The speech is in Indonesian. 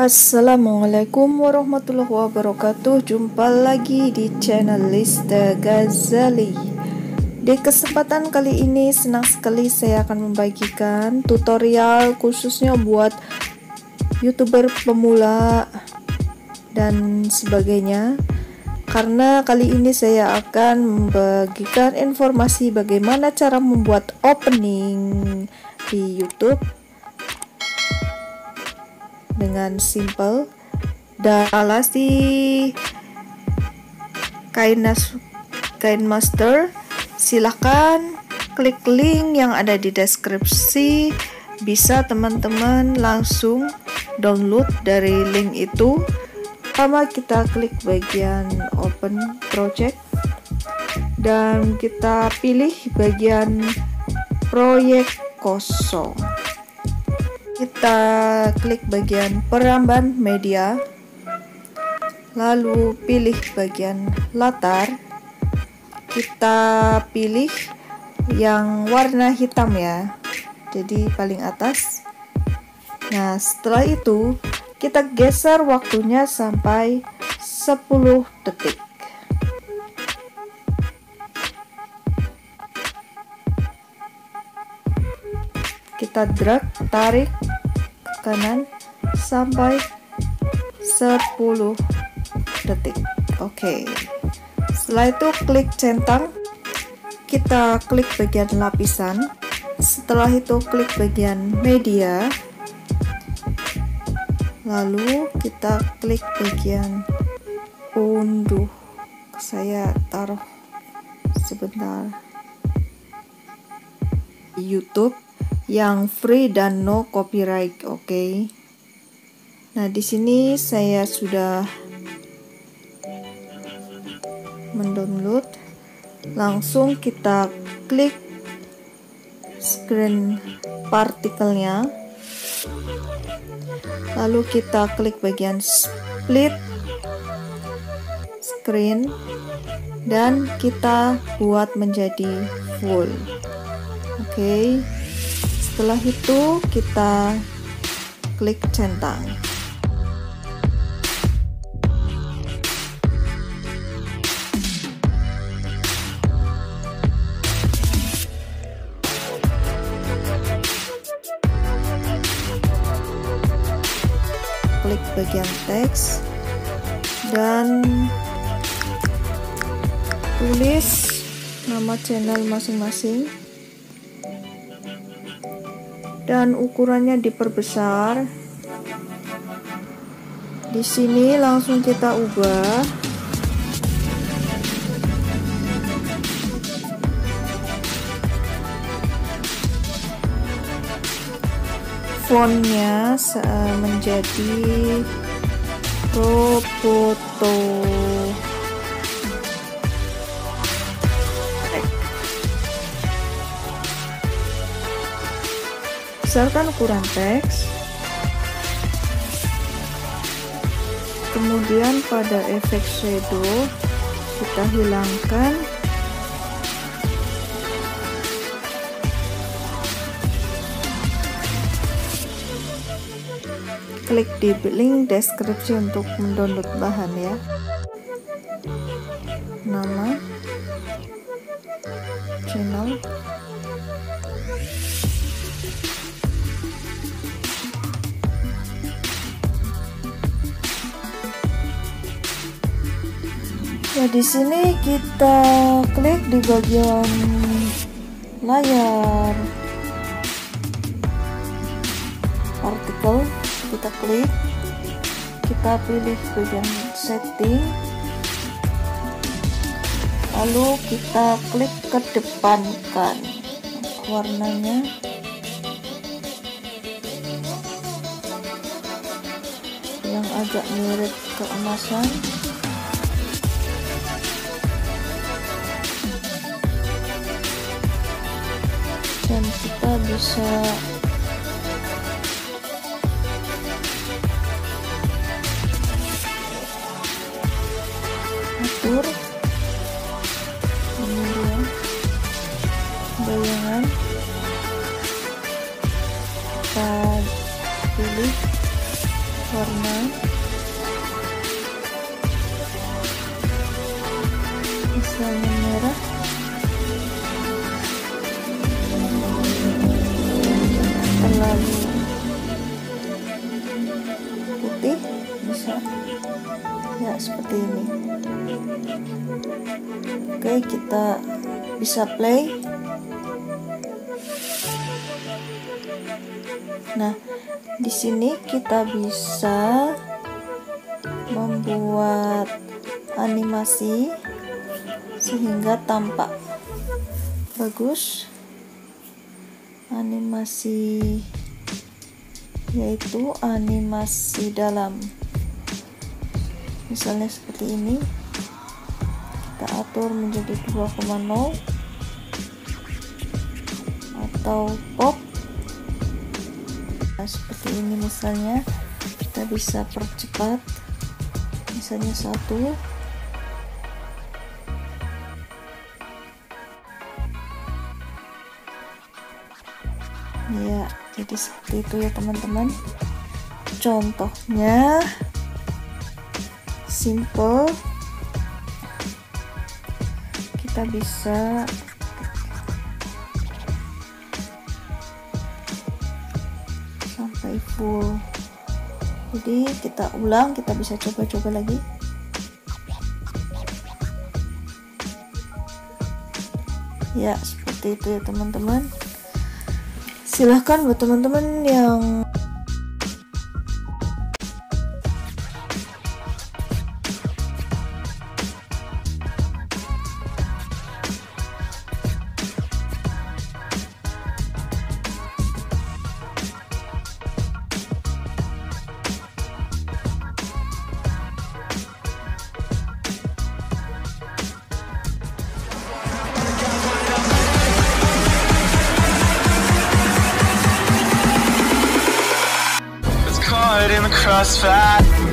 Assalamualaikum warahmatullahi wabarakatuh. Jumpa lagi di channel Lista Ghazali. Di kesempatan kali ini senang sekali saya akan membagikan tutorial khususnya buat YouTuber pemula dan sebagainya. Karena kali ini saya akan membagikan informasi bagaimana cara membuat opening di YouTube dengan simple dan alas di KineMaster. Silahkan klik link yang ada di deskripsi, bisa teman-teman langsung download dari link itu. Pertama kita klik bagian open project dan kita pilih bagian proyek kosong. Kita klik bagian peramban media, lalu pilih bagian latar, kita pilih yang warna hitam ya, jadi paling atas. Nah setelah itu kita geser waktunya sampai 10 detik. Kita drag, tarik ke kanan sampai 10 detik. Oke. Setelah itu klik centang, kita klik bagian lapisan. Setelah itu klik bagian media, lalu kita klik bagian unduh. Saya taruh sebentar. YouTube yang free dan no copyright. Oke. Nah, di sini saya sudah mendownload. Langsung kita klik screen partikelnya. Lalu kita klik bagian split screen dan kita buat menjadi full. Oke. Setelah itu kita klik centang. Klik bagian teks dan tulis nama channel masing-masing. Dan ukurannya diperbesar. Di sini langsung kita ubah. Fontnya menjadi Roboto. Besarkan ukuran teks, kemudian pada efek shadow kita hilangkan, klik di link deskripsi untuk mendownload bahan ya, nama channel, ya. Di sini kita klik di bagian layar partikel, kita klik, kita pilih bagian setting, lalu kita klik kedepankan warnanya. Yang agak mirip keemasan. Dan kita bisa atur ini dia bayangan, kita pilih warna misalnya merah, terlalu putih, bisa ya seperti ini. Oke, kita bisa play. Nah, di sini kita bisa membuat animasi sehingga tampak bagus. Animasi yaitu animasi dalam, misalnya seperti ini. Kita atur menjadi 2,0 atau pop. Nah, seperti ini misalnya, kita bisa percepat, misalnya 1. Ya, jadi seperti itu ya teman-teman. Contohnya simple, kita bisa sampai full. Jadi kita ulang, kita bisa coba-coba lagi. Ya, seperti itu ya teman-teman. Silahkan buat teman-teman yang in the crossfire.